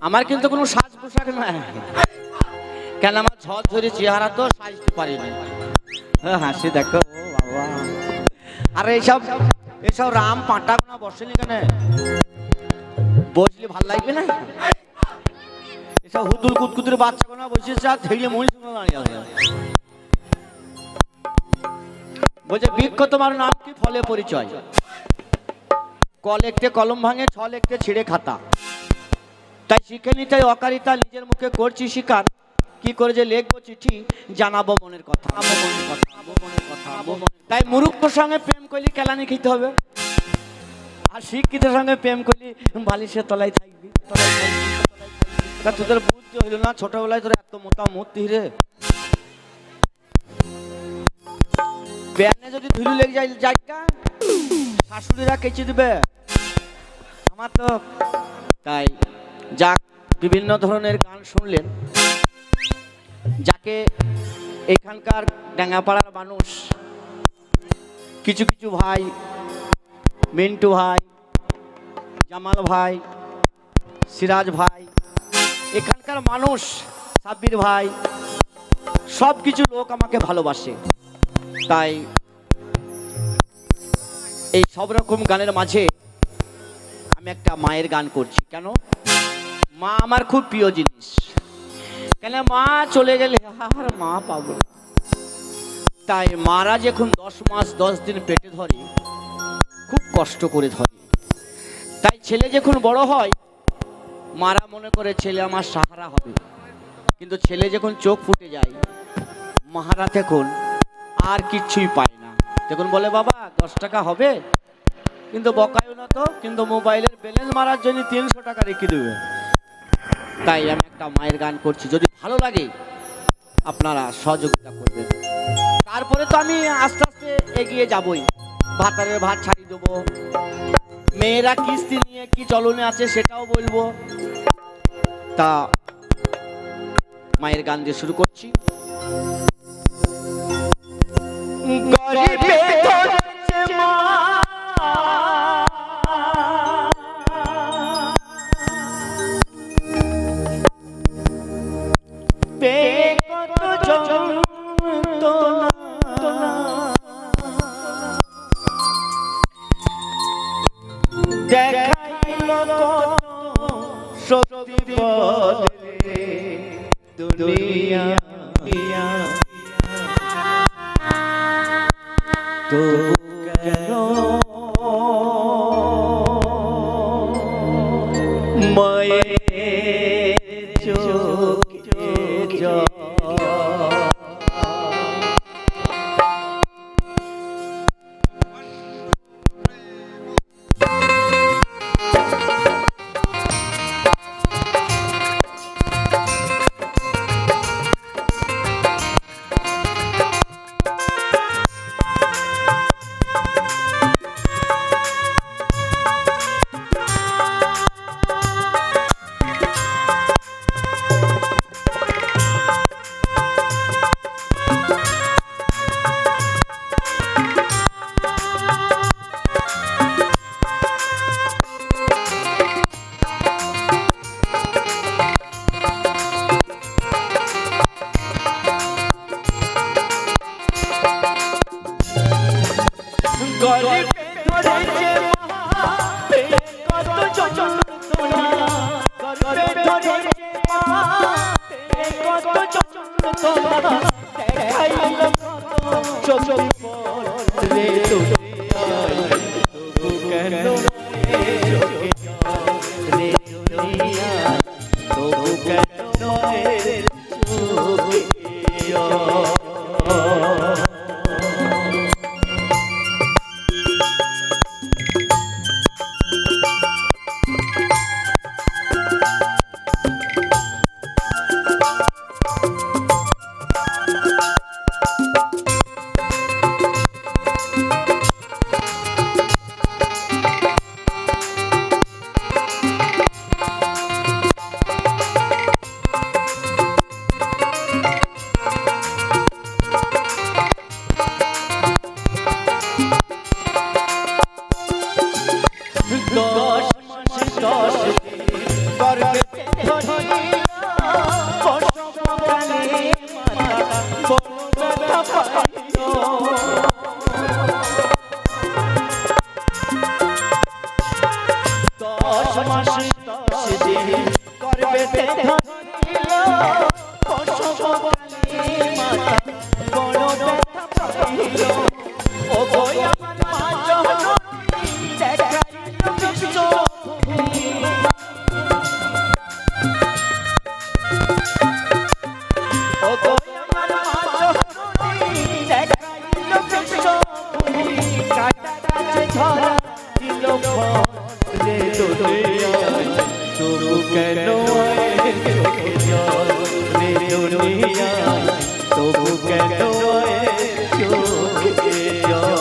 আমার কিন্তু কোনো সাজ পোশাক নাই, কেন আমার ঝরঝরে চেহারা তো সাজতে পারিনি। হাসি দেখো বাবা। আরে এইসব এসব রাম পাঁটা গোনা বসেনি কেন? বসলে ভাল লাগবে না? এসব হুদুল কুতকুতুর বাচ্চা গোনা বসেছে আর ধেড়িয়ে মহিষ দাঁড়িয়ে আছে। বলছে বৃক্ষ তোমার নাম কি, ফলে পরিচয়। ক লিখতে কলম ভাঙে, ছ লিখতে ছিঁড়ে খাতা। তাই শিখে নিতে অকারিতা, নিজের মুখে করছি স্বীকার। কি করে যে লিখবো চিঠি, জানাবো মনের কথা। তাই মুরুক্ষর সঙ্গে প্রেম করলি কেলানি খেতে হবে, আর শিক্ষিতের সঙ্গে প্রেম করলি বালিশের তলায় থাকবি। তা তোদের বুদ্ধি হইল না ছোটবেলায়, তোর এত মোটা মূর্তি রে। ব্যানে যদি ধুলো লেগে যায় জায়গা, শাশুড়িরা কেচে দিবে আমার তো। তাই যাক, বিভিন্ন ধরনের গান শুনলেন। যাকে এখানকার ডাঙ্গাপাড়ার মানুষ, কিছু কিছু ভাই, মিন্টু ভাই, জামাল ভাই, সিরাজ ভাই, এখানকার মানুষ, সাব্বির ভাই, সব কিছু লোক আমাকে ভালোবাসে। তাই এই সব রকম গানের মাঝে আমি একটা মায়ের গান করছি। কেন? মা আমার খুব প্রিয় জিনিস। কেন? মা চলে গেলে আর মা পাবো না। তাই মারা যখন 10 মাস 10 দিন পেটে ধরে, খুব কষ্ট করে ধরে। তাই ছেলে যখন বড় হয়, মারা মনে করে ছেলে আমার সাহারা হবে। কিন্তু ছেলে যখন চোখ ফুটে যায়, মাহারা তখন আর কিচ্ছুই পায় না। তখন বলে বাবা 10 টাকা হবে, কিন্তু বকায়ও না তো, কিন্তু মোবাইলের ব্যালেন্স মারার জন্য 300 টাকা রেখে দেবে। তাই আমি একটা মায়ের গান করছি, যদি ভালো লাগে আপনারা সহযোগিতা করবেন। তারপরে তো আমি আস্তে আস্তে এগিয়ে যাবই, ভাতারের ভাত ছাড়িয়ে দেবো, মেয়েরা কিস্তি নিয়ে কি চলনে আছে সেটাও বলবো। তা মায়ের গান দিয়ে শুরু করছি। গরিবে ধরেছে মা, দেখাইল শক্তি বদলে দুনিয়া, তবু কেন মায়ের চোখে জল? ধরিল বর্ষাকালে মাতা বড় ব্যথা পাইল। দশ মাস 10 দিন গর্ভেতে ধরিল বর্ষাকালে মাতা বড় ব্যথা পাইল। ও গো আমার মা জননী দেখাইল বিশ্বভূমি। ও গো আমার মা জননী দেখাইল বিশ্বভূমি। কাটা গাছে ধরা দিল রে দুনিয়ায় তবু কেন চোখে জল রে দুনিয়ায় তবু কেন চোখে জল।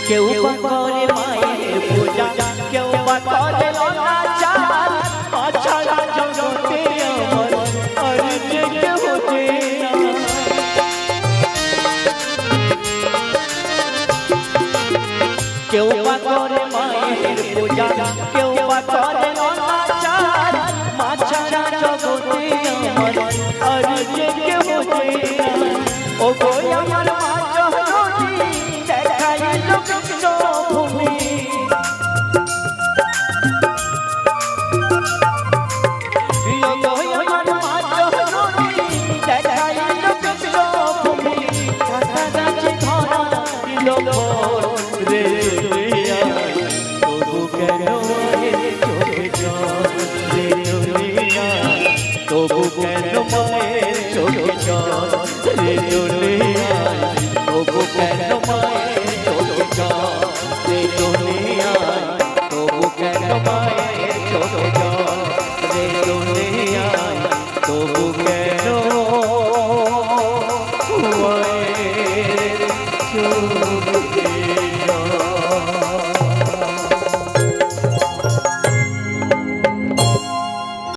কেউ বা করে মায়ের পূজা, কেউ বা করে অনাচার, অছাড়া জগতে আমার আর যে কেউ না। কেউ বা করে মায়ের পূজা, কেউ বা করে অনাচার, মা ছাড়া জগতে আমার আর যে